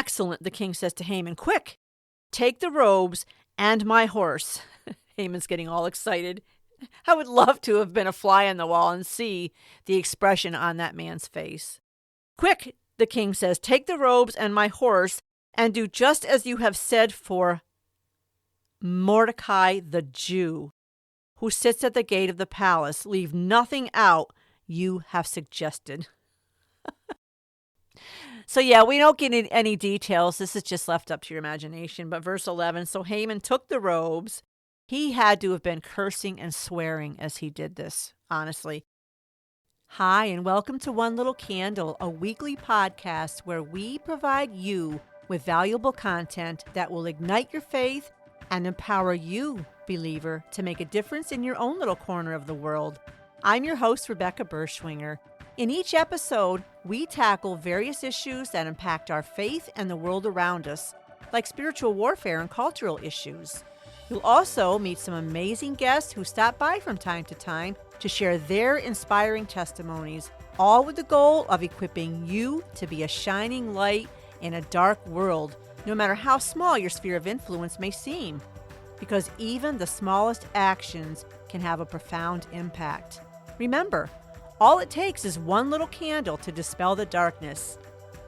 Excellent, the king says to Haman. Quick, take the robes and my horse. Haman's getting all excited. I would love to have been a fly on the wall and see the expression on that man's face. Quick, the king says, take the robes and my horse and do just as you have said for Mordecai the Jew, who sits at the gate of the palace. Leave nothing out you have suggested. So yeah, we don't get any details. This is just left up to your imagination. But verse 11, so Haman took the robes. He had to have been cursing and swearing as he did this, honestly. Hi, and welcome to One Little Candle, a weekly podcast where we provide you with valuable content that will ignite your faith and empower you, believer, to make a difference in your own little corner of the world. I'm your host, Rebecca Berschwinger. In each episode, we tackle various issues that impact our faith and the world around us, like spiritual warfare and cultural issues. You'll also meet some amazing guests who stop by from time to time to share their inspiring testimonies, all with the goal of equipping you to be a shining light in a dark world, no matter how small your sphere of influence may seem, because even the smallest actions can have a profound impact. Remember, all it takes is one little candle to dispel the darkness.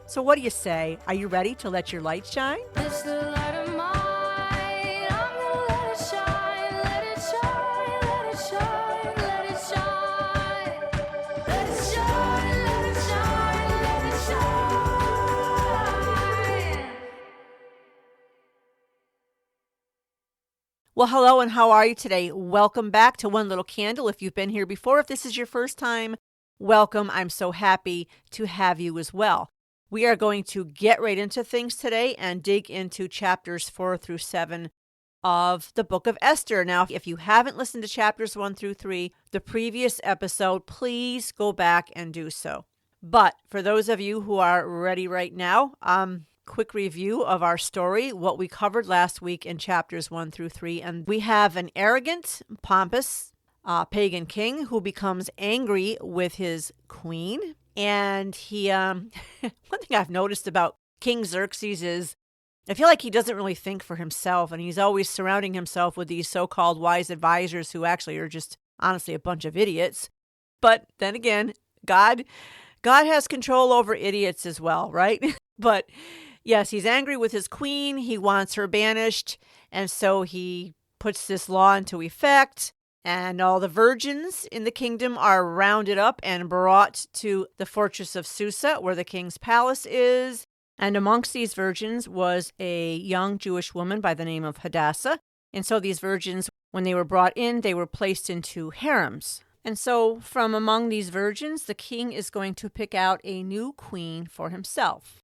So what do you say? Are you ready to let your light shine? It's the light of mine. I'm gonna let it shine, let it shine, let it shine, let it shine. Let it shine, let it shine, let it shine. Well, hello and how are you today? Welcome back to One Little Candle. If you've been here before, if this is your first time, welcome. I'm so happy to have you as well. We are going to get right into things today and dig into chapters 4 through 7 of the Book of Esther. Now, if you haven't listened to chapters 1 through 3, the previous episode, please go back and do so. But for those of you who are ready right now, quick review of our story, what we covered last week in chapters 1 through 3. And we have an arrogant, pompous pagan king who becomes angry with his queen. And he, one thing I've noticed about King Xerxes is I feel like he doesn't really think for himself. And he's always surrounding himself with these so-called wise advisors who actually are just honestly a bunch of idiots. But then again, God has control over idiots as well, right? But yes, he's angry with his queen. He wants her banished. And so he puts this law into effect. And all the virgins in the kingdom are rounded up and brought to the fortress of Susa, where the king's palace is. And amongst these virgins was a young Jewish woman by the name of Hadassah. And so these virgins, when they were brought in, they were placed into harems. And so from among these virgins, the king is going to pick out a new queen for himself.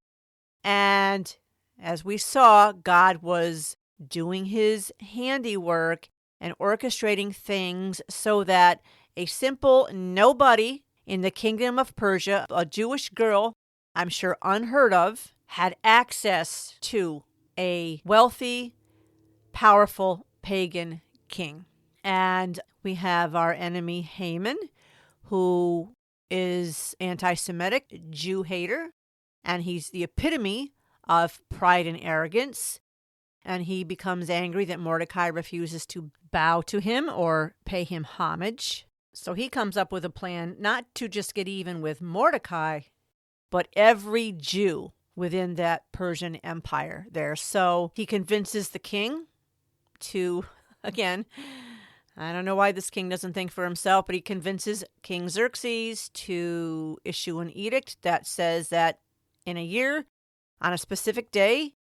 And as we saw, God was doing his handiwork and orchestrating things so that a simple nobody in the kingdom of Persia, a Jewish girl, I'm sure unheard of, had access to a wealthy, powerful pagan king. And we have our enemy Haman, who is anti-Semitic, Jew hater, and he's the epitome of pride and arrogance. And he becomes angry that Mordecai refuses to bow to him or pay him homage. So he comes up with a plan not to just get even with Mordecai, but every Jew within that Persian empire there. So he convinces the king to, again, I don't know why this king doesn't think for himself, but he convinces King Xerxes to issue an edict that says that in a year, on a specific day,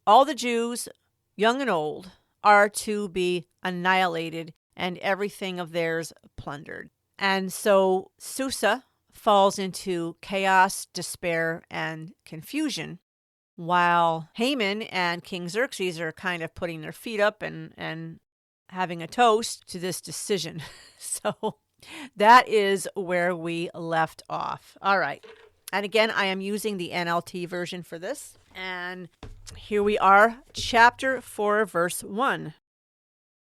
all the Jews, young and old, are to be annihilated and everything of theirs plundered. And so Susa falls into chaos, despair, and confusion, while Haman and King Xerxes are kind of putting their feet up and having a toast to this decision. So that is where we left off. All right. And again, I am using the NLT version for this. And here we are, chapter 4, verse 1.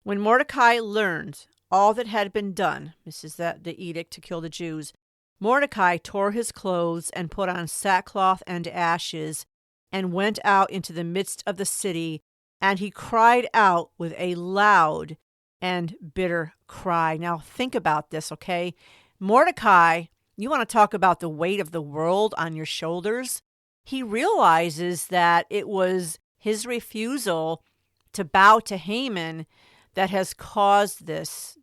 When Mordecai learned all that had been done, this is the edict to kill the Jews, Mordecai tore his clothes and put on sackcloth and ashes and went out into the midst of the city, and he cried out with a loud and bitter cry. Now think about this, okay? Mordecai, you want to talk about the weight of the world on your shoulders? He realizes that it was his refusal to bow to Haman that has caused this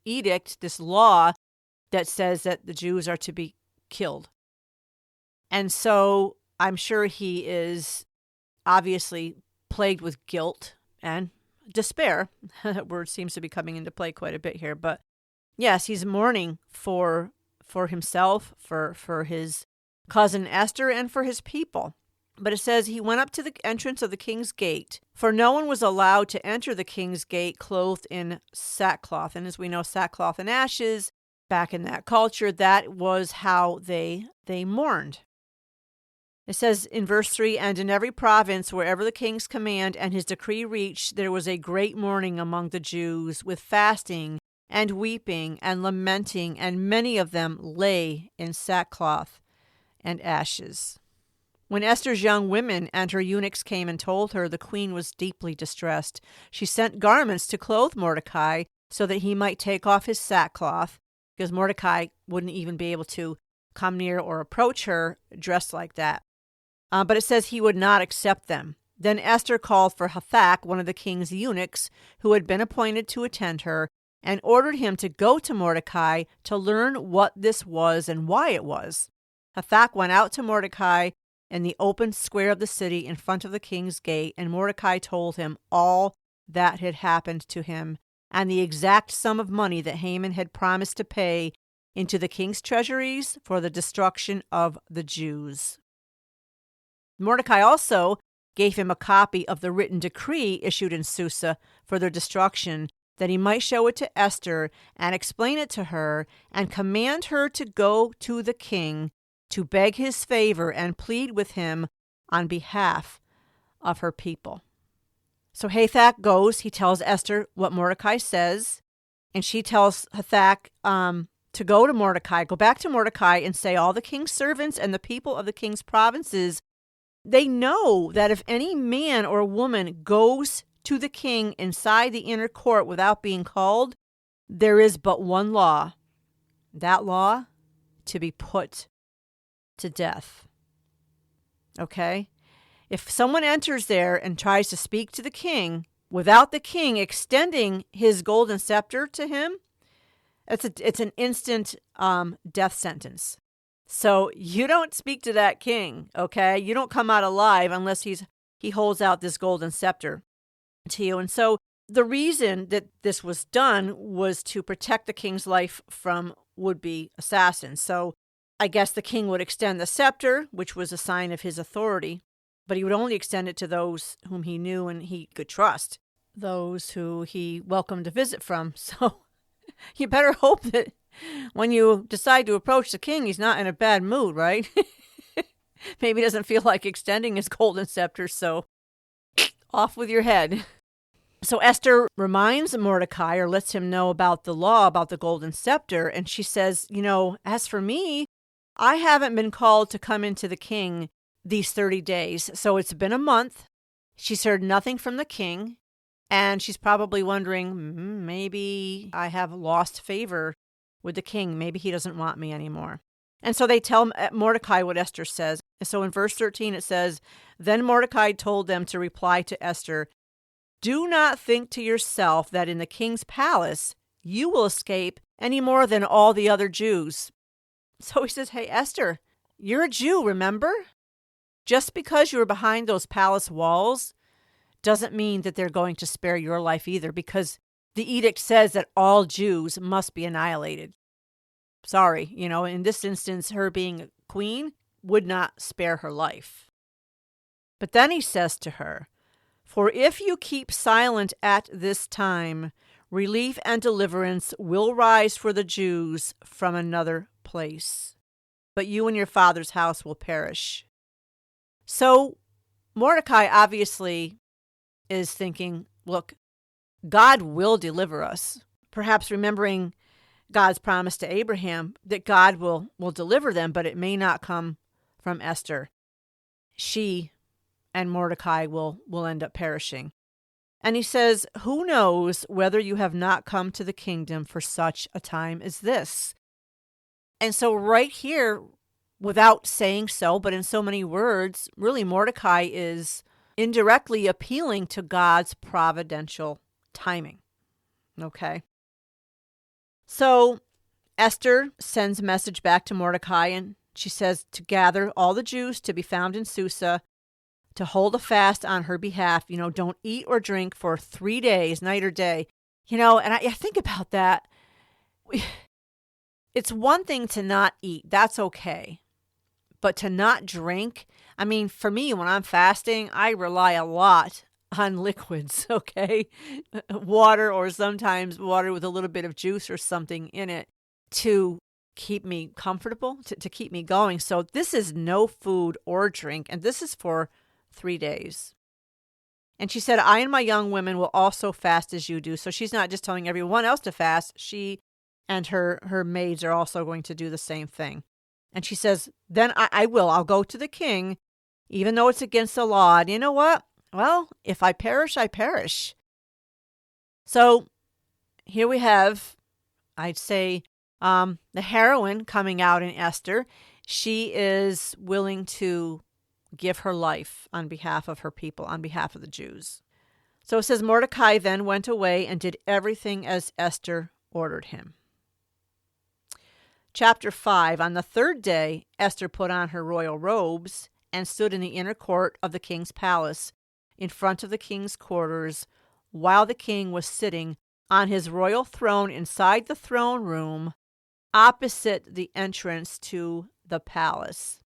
edict, this law that says that the Jews are to be killed. And so I'm sure he is obviously plagued with guilt and despair. That word seems to be coming into play quite a bit here. But yes, he's mourning for himself, for his cousin Esther, and for his people. But it says he went up to the entrance of the king's gate, for no one was allowed to enter the king's gate clothed in sackcloth. And as we know, sackcloth and ashes, back in that culture, that was how they mourned. It says in verse 3, and in every province, wherever the king's command and his decree reached, there was a great mourning among the Jews, with fasting and weeping and lamenting, and many of them lay in sackcloth and ashes. When Esther's young women and her eunuchs came and told her, the queen was deeply distressed. She sent garments to clothe Mordecai so that he might take off his sackcloth, because Mordecai wouldn't even be able to come near or approach her dressed like that. But it says he would not accept them. Then Esther called for Hathach, one of the king's eunuchs, who had been appointed to attend her, and ordered him to go to Mordecai to learn what this was and why it was. Hathach went out to Mordecai in the open square of the city in front of the king's gate, and Mordecai told him all that had happened to him, and the exact sum of money that Haman had promised to pay into the king's treasuries for the destruction of the Jews. Mordecai also gave him a copy of the written decree issued in Susa for their destruction, that he might show it to Esther and explain it to her, and command her to go to the king to beg his favor and plead with him on behalf of her people. So Hathach goes, he tells Esther what Mordecai says, and she tells Hathach to go to Mordecai, go back to Mordecai and say, all the king's servants and the people of the king's provinces, they know that if any man or woman goes to the king inside the inner court without being called, there is but one law. That law, to be put to death. Okay? If someone enters there and tries to speak to the king without the king extending his golden scepter to him, it's an instant death sentence. So you don't speak to that king, okay? You don't come out alive unless he holds out this golden scepter to you. And so the reason that this was done was to protect the king's life from would-be assassins. So I guess the king would extend the scepter, which was a sign of his authority, but he would only extend it to those whom he knew and he could trust, those who he welcomed a visit from. So you better hope that when you decide to approach the king, he's not in a bad mood, right? Maybe he doesn't feel like extending his golden scepter, so off with your head. So Esther reminds Mordecai, or lets him know about the law, about the golden scepter, and she says, as for me, I haven't been called to come into the king these 30 days, so it's been a month. She's heard nothing from the king, and she's probably wondering, maybe I have lost favor with the king. Maybe he doesn't want me anymore. And so they tell Mordecai what Esther says. And so in verse 13 it says, then Mordecai told them to reply to Esther, do not think to yourself that in the king's palace you will escape any more than all the other Jews. So he says, hey, Esther, you're a Jew, remember? Just because you're behind those palace walls doesn't mean that they're going to spare your life either, because the edict says that all Jews must be annihilated. Sorry, in this instance, her being a queen would not spare her life. But then he says to her, for if you keep silent at this time, relief and deliverance will rise for the Jews from another place, but you and your father's house will perish. So Mordecai obviously is thinking, look, God will deliver us. Perhaps remembering God's promise to Abraham that God will deliver them, but it may not come from Esther. She and Mordecai will end up perishing. And he says, "Who knows whether you have not come to the kingdom for such a time as this?" And so right here, without saying so, but in so many words, really Mordecai is indirectly appealing to God's providential timing. Okay. So Esther sends a message back to Mordecai, and she says to gather all the Jews to be found in Susa, to hold a fast on her behalf. Don't eat or drink for 3 days, night or day. And I think about that. It's one thing to not eat. That's okay. But to not drink, for me, when I'm fasting, I rely a lot on liquids, okay? Water, or sometimes water with a little bit of juice or something in it to keep me comfortable, to keep me going. So this is no food or drink, and this is for 3 days. And she said, "I and my young women will also fast as you do." So she's not just telling everyone else to fast. She and her maids are also going to do the same thing. And she says, "Then I'll go to the king, even though it's against the law. And you know what? Well, if I perish, I perish." So here we have, I'd say, the heroine coming out in Esther. She is willing to give her life on behalf of her people, on behalf of the Jews. So it says, Mordecai then went away and did everything as Esther ordered him. Chapter 5, on the third day, Esther put on her royal robes and stood in the inner court of the king's palace, in front of the king's quarters, while the king was sitting on his royal throne inside the throne room, opposite the entrance to the palace.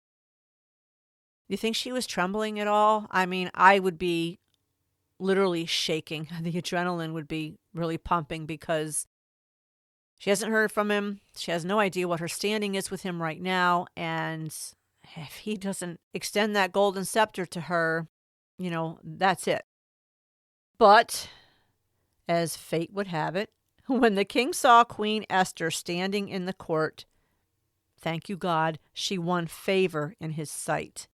You think she was trembling at all? I would be literally shaking. The adrenaline would be really pumping because she hasn't heard from him. She has no idea what her standing is with him right now. And if he doesn't extend that golden scepter to her, that's it. But as fate would have it, when the king saw Queen Esther standing in the court, thank you, God, she won favor in his sight.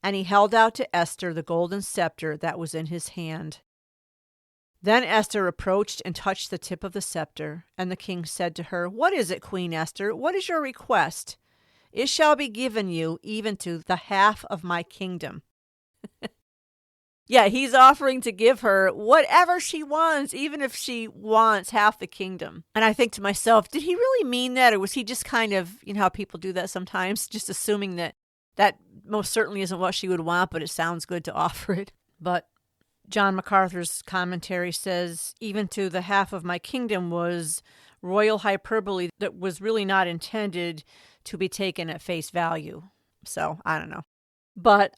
And he held out to Esther the golden scepter that was in his hand. Then Esther approached and touched the tip of the scepter, and the king said to her, "What is it, Queen Esther? What is your request? It shall be given you, even to the half of my kingdom." Yeah, he's offering to give her whatever she wants, even if she wants half the kingdom. And I think to myself, did he really mean that? Or was he just kind of, how people do that sometimes, just assuming that most certainly isn't what she would want, but it sounds good to offer it. But John MacArthur's commentary says, even to the half of my kingdom was royal hyperbole that was really not intended to be taken at face value. So, I don't know. But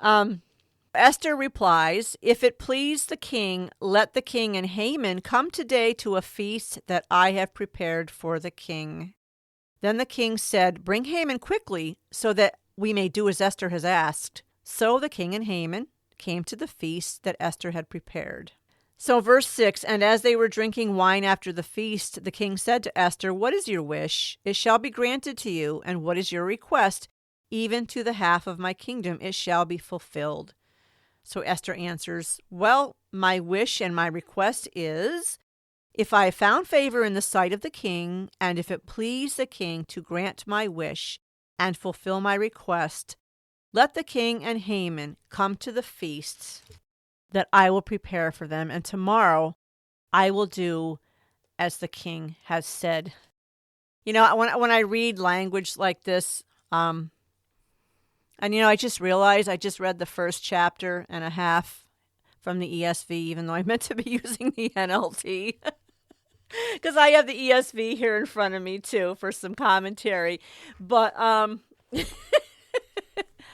Esther replies, "If it please the king, let the king and Haman come today to a feast that I have prepared for the king." Then the king said, "Bring Haman quickly, so that we may do as Esther has asked." So the king and Haman came to the feast that Esther had prepared. So verse 6, and as they were drinking wine after the feast, the king said to Esther, "What is your wish? It shall be granted to you. And what is your request? Even to the half of my kingdom it shall be fulfilled." So Esther answers, "Well, my wish and my request is, if I have found favor in the sight of the king, and if it please the king to grant my wish and fulfill my request, let the king and Haman come to the feast that I will prepare for them, and tomorrow I will do as the king has said." When I read language like this, and I just realized I just read the first chapter and a half from the ESV, even though I meant to be using the NLT. Because I have the ESV here in front of me, too, for some commentary. But, oh,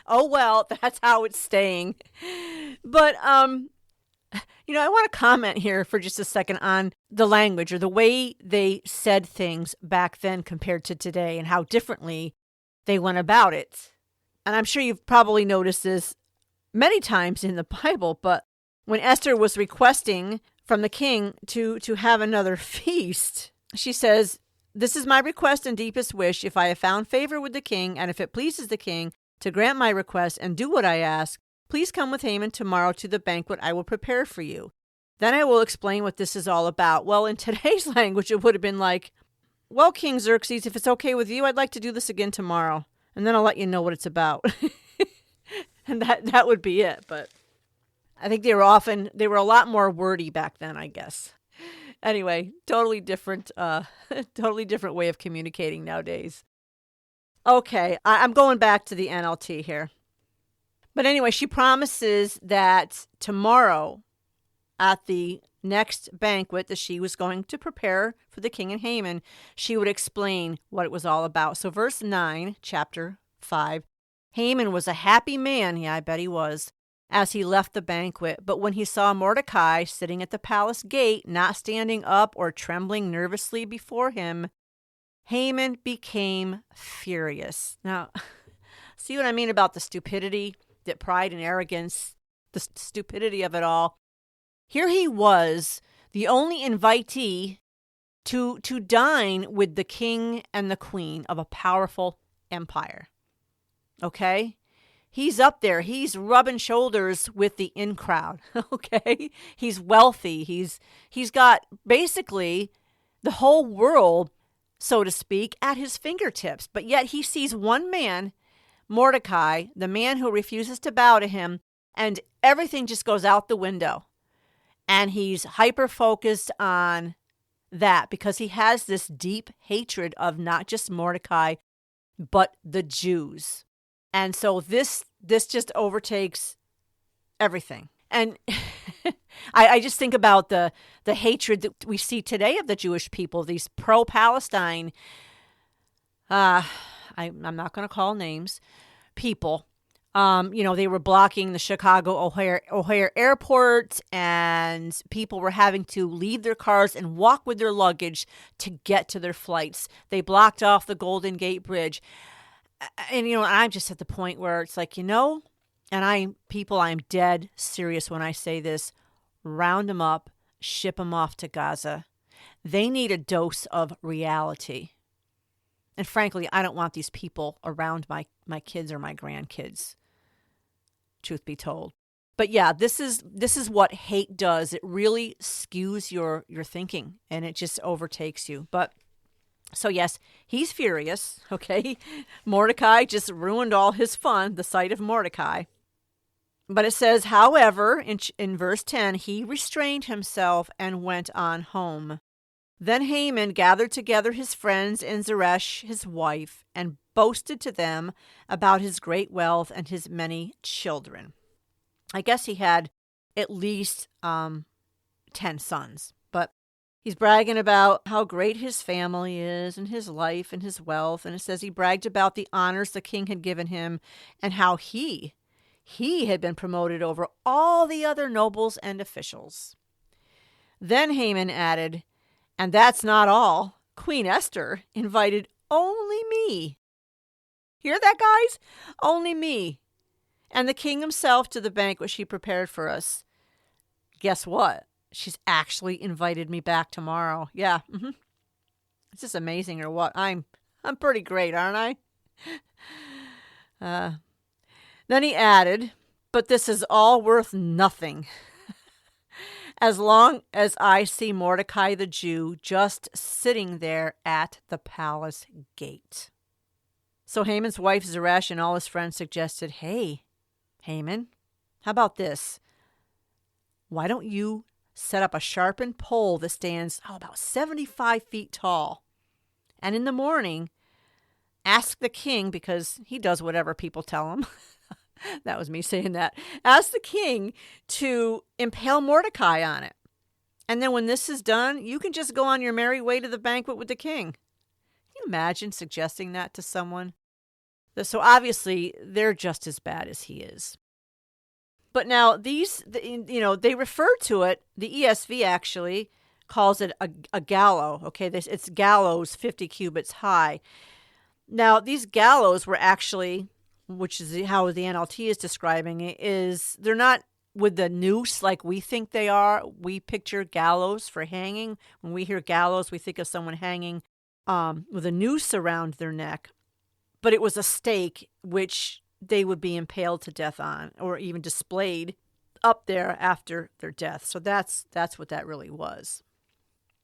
well, that's how it's staying. But, I want to comment here for just a second on the language, or the way they said things back then compared to today, and how differently they went about it. And I'm sure you've probably noticed this many times in the Bible, but when Esther was requesting from the king to have another feast, she says, "This is my request and deepest wish. If I have found favor with the king, and if it pleases the king to grant my request and do what I ask, Please come with Haman tomorrow to the banquet I will prepare for you. Then I will explain what this is all about. Well, in today's language, it would have been like, well, King Xerxes, if it's okay with you, I'd like to do this again tomorrow. And then I'll let you know what it's about. And that would be it. But I think they were a lot more wordy back then, I guess. Anyway, totally different way of communicating nowadays. Okay, I'm going back to the NLT here. But anyway, she promises that tomorrow at the next banquet that she was going to prepare for the king and Haman, she would explain what it was all about. So verse 9, chapter 5, Haman was a happy man, yeah, I bet he was, as he left the banquet. But when he saw Mordecai sitting at the palace gate, not standing up or trembling nervously before him, Haman became furious. Now, see what I mean about the stupidity, the pride and arrogance, the stupidity of it all? Here he was, the only invitee to dine with the king and the queen of a powerful empire. Okay? He's up there. He's rubbing shoulders with the in crowd. Okay? He's wealthy. He's got basically the whole world, so to speak, at his fingertips. But yet he sees one man, Mordecai, the man who refuses to bow to him, and everything just goes out the window. And he's hyper-focused on that because he has this deep hatred of not just Mordecai, but the Jews. And so this just overtakes everything. And I just think about the hatred that we see today of the Jewish people, these pro-Palestine, I'm not going to call names, people. They were blocking the Chicago O'Hare airport, and people were having to leave their cars and walk with their luggage to get to their flights. They blocked off the Golden Gate Bridge. And, I'm just at the point where it's like, and I'm dead serious when I say this, round them up, ship them off to Gaza. They need a dose of reality. And frankly, I don't want these people around my kids or my grandkids, truth be told. But yeah, this is what hate does. It really skews your thinking, and it just overtakes you. But so yes, he's furious, okay? Mordecai just ruined all his fun, the sight of Mordecai. But it says, however, in verse 10, he restrained himself and went on home. Then Haman gathered together his friends and Zeresh, his wife, and boasted to them about his great wealth and his many children. I guess he had at least 10 sons, but he's bragging about how great his family is and his life and his wealth. And it says he bragged about the honors the king had given him and how he had been promoted over all the other nobles and officials. Then Haman added, and that's not all. Queen Esther invited only me. Hear that, guys? Only me. And the king himself to the banquet she prepared for us. Guess what? She's actually invited me back tomorrow. Yeah. Mm-hmm. Is this amazing or what? I'm pretty great, aren't I? Then he added, but this is all worth nothing. As long as I see Mordecai the Jew just sitting there at the palace gate. So Haman's wife Zeresh and all his friends suggested, hey, Haman, how about this? Why don't you set up a sharpened pole that stands about 75 feet tall? And in the morning, ask the king, because he does whatever people tell him. That was me saying that. Ask the king to impale Mordecai on it. And then when this is done, you can just go on your merry way to the banquet with the king. Can you imagine suggesting that to someone? So obviously, they're just as bad as he is. But now they refer to it, the ESV actually calls it a gallows. Okay, it's gallows 50 cubits high. Now, these gallows were actually, which is how the NLT is describing it, is they're not with the noose like we think they are. We picture gallows for hanging. When we hear gallows, we think of someone hanging with a noose around their neck. But it was a stake which they would be impaled to death on, or even displayed up there after their death. So that's what that really was.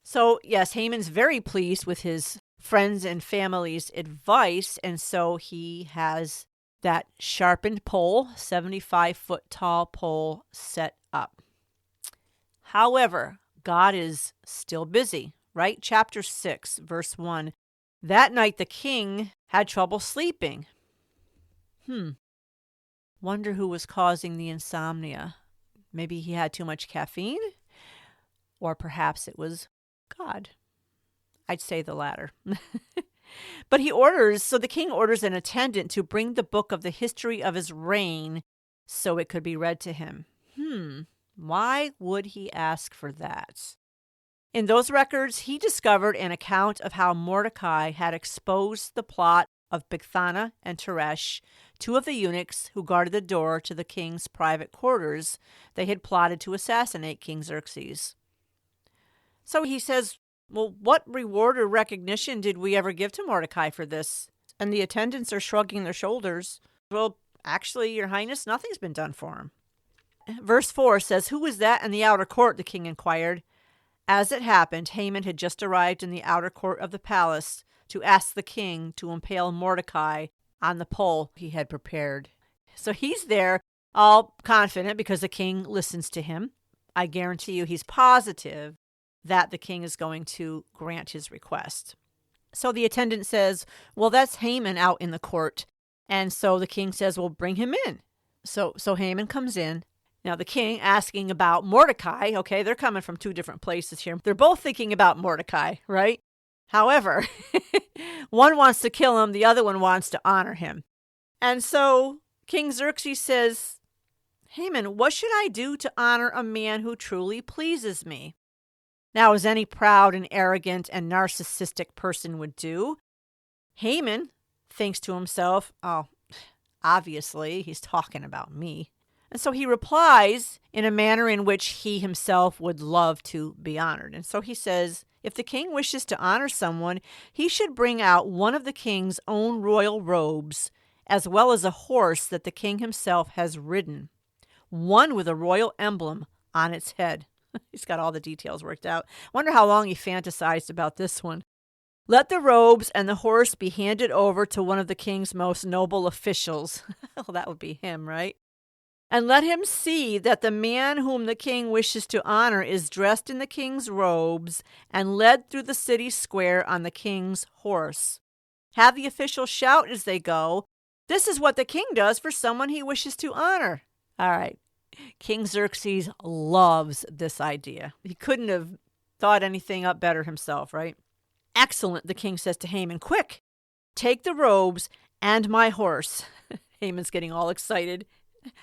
So yes, Haman's very pleased with his friends and family's advice, and so he has that sharpened pole, 75-foot tall pole, set up. However, God is still busy, right? Chapter 6, verse 1. That night the king had trouble sleeping. Wonder who was causing the insomnia. Maybe he had too much caffeine? Or perhaps it was God. I'd say the latter. But the king orders an attendant to bring the book of the history of his reign so it could be read to him. Why would he ask for that? In those records, he discovered an account of how Mordecai had exposed the plot of Bigthana and Teresh, two of the eunuchs who guarded the door to the king's private quarters. They had plotted to assassinate King Xerxes. So he says, well, what reward or recognition did we ever give to Mordecai for this? And the attendants are shrugging their shoulders. Well, actually, Your Highness, nothing's been done for him. Verse 4 says, "Who was that in the outer court?" the king inquired. As it happened, Haman had just arrived in the outer court of the palace to ask the king to impale Mordecai on the pole he had prepared. So he's there, all confident because the king listens to him. I guarantee you he's positive that the king is going to grant his request. So the attendant says, well, that's Haman out in the court. And so the king says, well, bring him in. So Haman comes in. Now the king asking about Mordecai, okay, they're coming from two different places here. They're both thinking about Mordecai, right? However, one wants to kill him, the other one wants to honor him. And so King Xerxes says, Haman, what should I do to honor a man who truly pleases me? Now, as any proud and arrogant and narcissistic person would do, Haman thinks to himself, oh, obviously he's talking about me. And so he replies in a manner in which he himself would love to be honored. And so he says, if the king wishes to honor someone, he should bring out one of the king's own royal robes, as well as a horse that the king himself has ridden, one with a royal emblem on its head. He's got all the details worked out. Wonder how long he fantasized about this one. Let the robes and the horse be handed over to one of the king's most noble officials. Well, that would be him, right? And let him see that the man whom the king wishes to honor is dressed in the king's robes and led through the city square on the king's horse. Have the officials shout as they go, this is what the king does for someone he wishes to honor. All right. King Xerxes loves this idea. He couldn't have thought anything up better himself, right? Excellent, the king says to Haman. Quick, take the robes and my horse. Haman's getting all excited.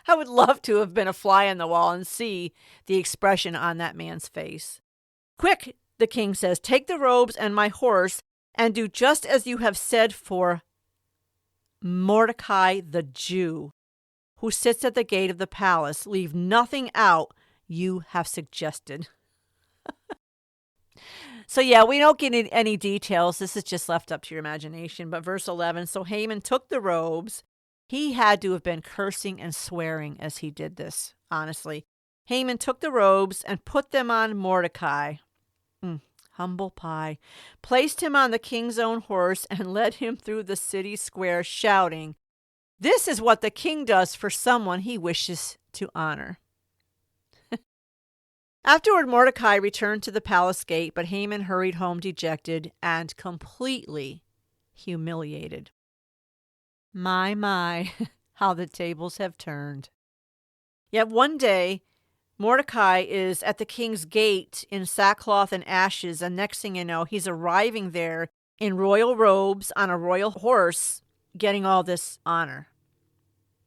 I would love to have been a fly on the wall and see the expression on that man's face. Quick, the king says, take the robes and my horse and do just as you have said for Mordecai the Jew, who sits at the gate of the palace. Leave nothing out you have suggested. So yeah, we don't get any details. This is just left up to your imagination. But verse 11, so Haman took the robes. He had to have been cursing and swearing as he did this, honestly. Haman took the robes and put them on Mordecai. Humble pie. Placed him on the king's own horse and led him through the city square shouting, this is what the king does for someone he wishes to honor. Afterward, Mordecai returned to the palace gate, but Haman hurried home dejected and completely humiliated. My, how the tables have turned. Yet one day, Mordecai is at the king's gate in sackcloth and ashes, and next thing you know, he's arriving there in royal robes on a royal horse, getting all this honor.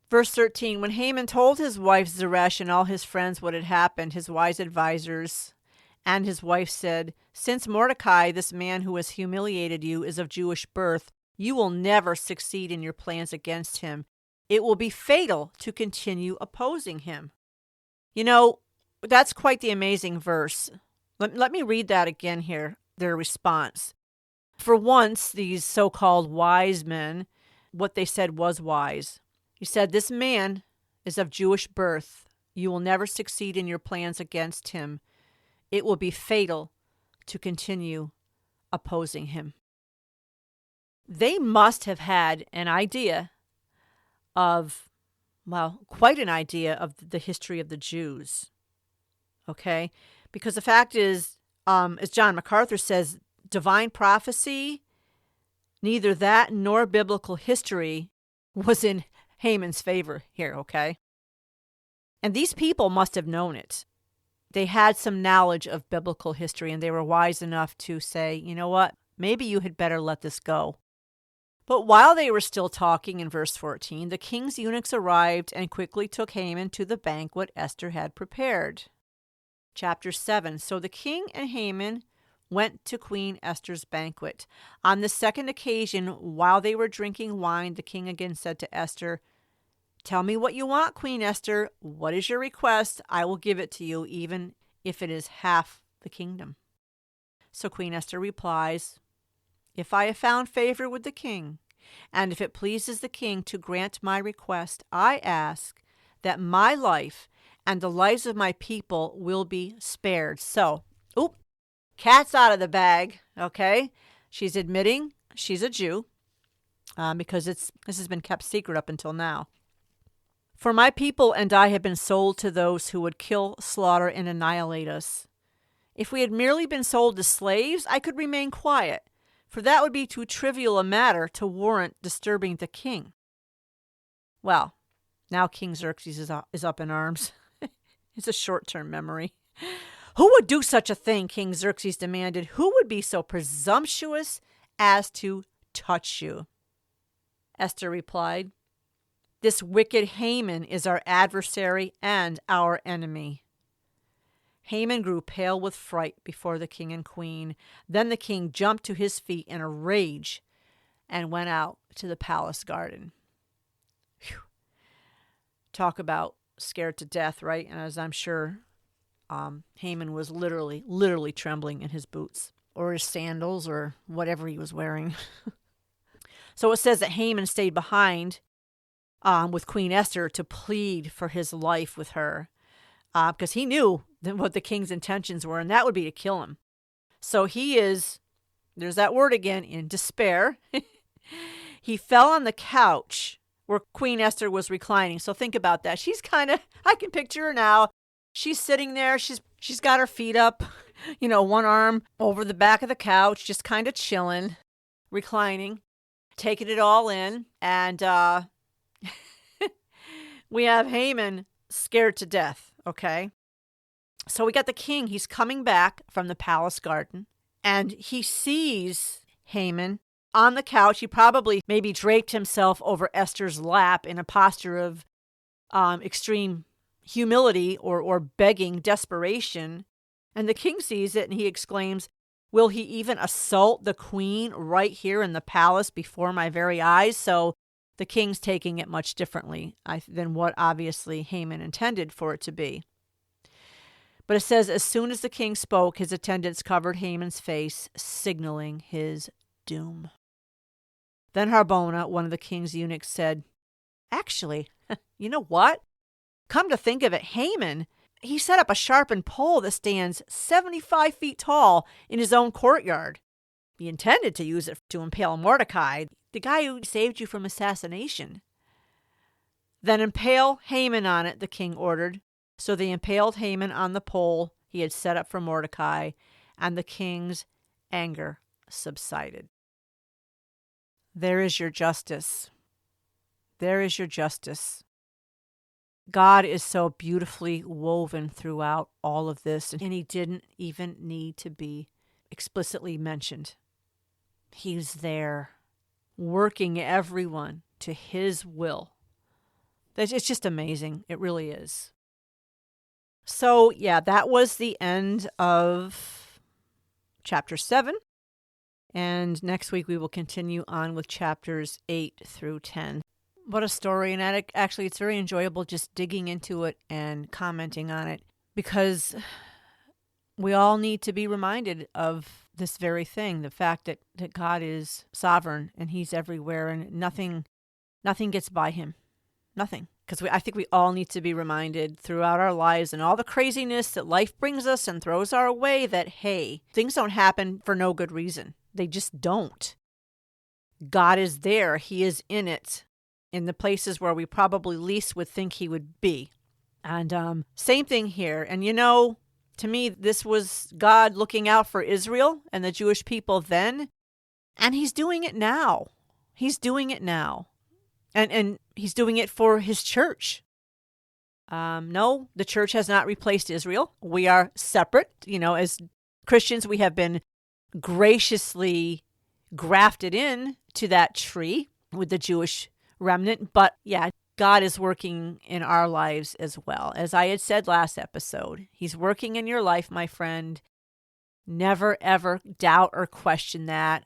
Verse 13, when Haman told his wife Zeresh and all his friends what had happened, his wise advisors and his wife said, since Mordecai, this man who has humiliated you, is of Jewish birth, you will never succeed in your plans against him. It will be fatal to continue opposing him. You know, that's quite the amazing verse. Let me read that again here, their response. For once, these so-called wise men, what they said was wise. He said, "This man is of Jewish birth. You will never succeed in your plans against him. It will be fatal to continue opposing him." They must have had an idea of, well, quite an idea of the history of the Jews. Okay? Because the fact is, as John MacArthur says, divine prophecy, neither that nor biblical history was in Haman's favor here, okay? And these people must have known it. They had some knowledge of biblical history, and they were wise enough to say, you know what, maybe you had better let this go. But while they were still talking, in verse 14, the king's eunuchs arrived and quickly took Haman to the banquet Esther had prepared. Chapter 7. So the king and Haman went to Queen Esther's banquet. On the second occasion, while they were drinking wine, the king again said to Esther, "Tell me what you want, Queen Esther. What is your request? I will give it to you, even if it is half the kingdom." So Queen Esther replies, "If I have found favor with the king, and if it pleases the king to grant my request, I ask that my life and the lives of my people will be spared." So, cat's out of the bag, okay? She's admitting she's a Jew because this has been kept secret up until now. "For my people and I have been sold to those who would kill, slaughter, and annihilate us. If we had merely been sold as slaves, I could remain quiet, for that would be too trivial a matter to warrant disturbing the king." Well, now King Xerxes is up in arms. It's a short-term memory. "Who would do such a thing?" King Xerxes demanded. "Who would be so presumptuous as to touch you?" Esther replied, "This wicked Haman is our adversary and our enemy." Haman grew pale with fright before the king and queen. Then the king jumped to his feet in a rage and went out to the palace garden. Whew. Talk about scared to death, right? And as I'm sure Haman was literally trembling in his boots or his sandals or whatever he was wearing. So it says that Haman stayed behind with Queen Esther to plead for his life with her because he knew what the king's intentions were, and that would be to kill him. So there's that word again, in despair. He fell on the couch where Queen Esther was reclining. So think about that. She's I can picture her now. She's sitting there. She's got her feet up, one arm over the back of the couch, just kind of chilling, reclining, taking it all in. And we have Haman scared to death, okay? So we got the king. He's coming back from the palace garden, and he sees Haman on the couch. He probably maybe draped himself over Esther's lap in a posture of extreme humility or begging desperation. And the king sees it and he exclaims, "Will he even assault the queen right here in the palace before my very eyes?" So the king's taking it much differently than what obviously Haman intended for it to be. But it says, as soon as the king spoke, his attendants covered Haman's face, signaling his doom. Then Harbona, one of the king's eunuchs, said, "Actually, you know what? Come to think of it, Haman, he set up a sharpened pole that stands 75 feet tall in his own courtyard. He intended to use it to impale Mordecai, the guy who saved you from assassination." "Then impale Haman on it," the king ordered. So they impaled Haman on the pole he had set up for Mordecai, and the king's anger subsided. There is your justice. There is your justice. God is so beautifully woven throughout all of this, and he didn't even need to be explicitly mentioned. He's there, working everyone to his will. It's just amazing. It really is. So, yeah, that was the end of chapter 7. And next week we will continue on with chapters 8 through 10. What a story. And actually, it's very enjoyable just digging into it and commenting on it, because we all need to be reminded of this very thing, the fact that God is sovereign and he's everywhere and nothing gets by him. Nothing. Because I think we all need to be reminded throughout our lives and all the craziness that life brings us and throws our way that, hey, things don't happen for no good reason. They just don't. God is there. He is in it, in the places where we probably least would think he would be. And same thing here. And to me, this was God looking out for Israel and the Jewish people then. And he's doing it now. He's doing it now. And he's doing it for his church. No, the church has not replaced Israel. We are separate. As Christians, we have been graciously grafted in to that tree with the Jewish remnant. But yeah, God is working in our lives as well. As I had said last episode, he's working in your life, my friend. Never, ever doubt or question that.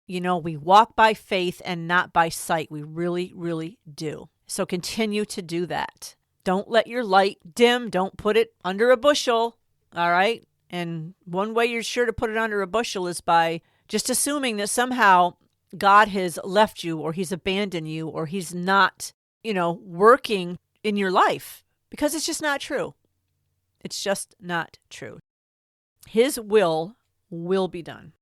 We walk by faith and not by sight. We really, really do. So continue to do that. Don't let your light dim. Don't put it under a bushel. All right? And one way you're sure to put it under a bushel is by just assuming that somehow God has left you or he's abandoned you or he's not, working in your life, because it's just not true. It's just not true. His will be done.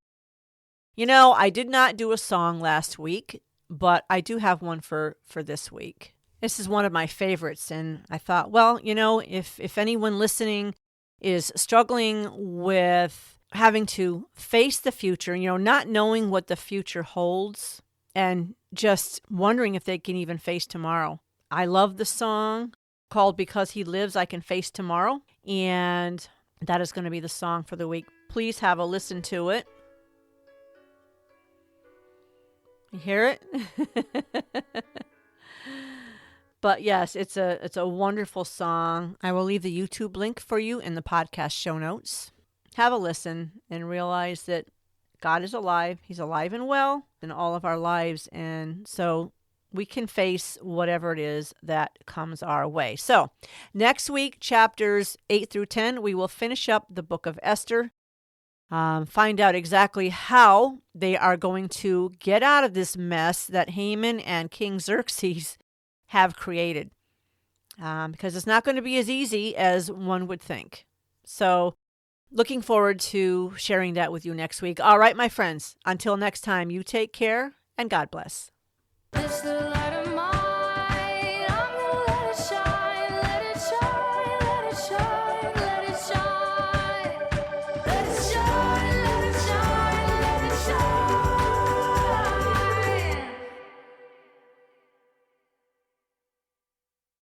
I did not do a song last week, but I do have one for this week. This is one of my favorites, and I thought, well, if anyone listening is struggling with having to face the future, not knowing what the future holds, and just wondering if they can even face tomorrow. I love the song called Because He Lives, I Can Face Tomorrow, and that is going to be the song for the week. Please have a listen to it. You hear it? But yes, it's a wonderful song. I will leave the YouTube link for you in the podcast show notes. Have a listen and realize that God is alive. He's alive and well in all of our lives. And so we can face whatever it is that comes our way. So next week, chapters 8 through 10, we will finish up the Book of Esther. Find out exactly how they are going to get out of this mess that Haman and King Xerxes have created. Because it's not going to be as easy as one would think. So looking forward to sharing that with you next week. All right, my friends, until next time, you take care and God bless. It's the